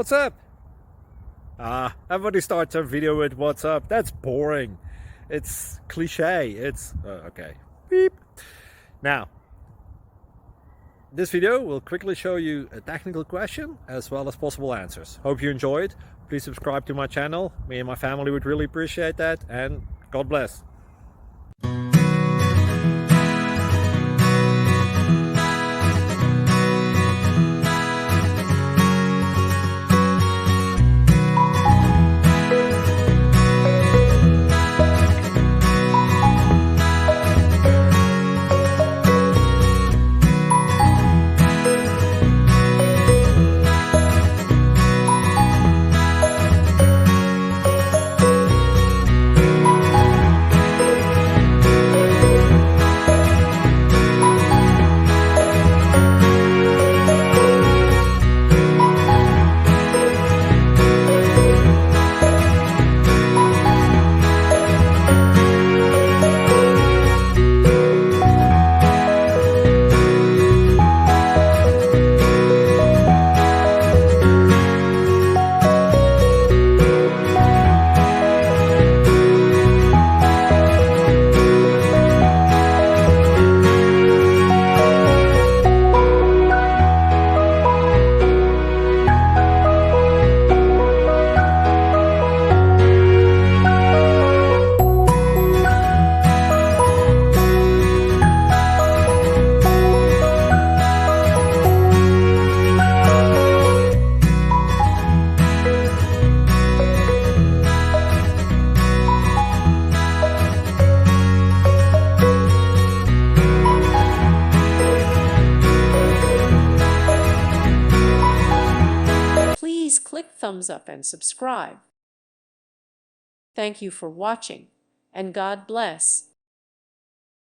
What's up? Everybody starts their video with what's up. That's boring. It's cliche. It's okay. Beep. Now, this video will quickly show you a technical question as well as possible answers. Hope you enjoyed. Please subscribe to my channel. Me and my family would really appreciate that, and God bless. Please click thumbs up and subscribe. Thank you for watching, and God bless.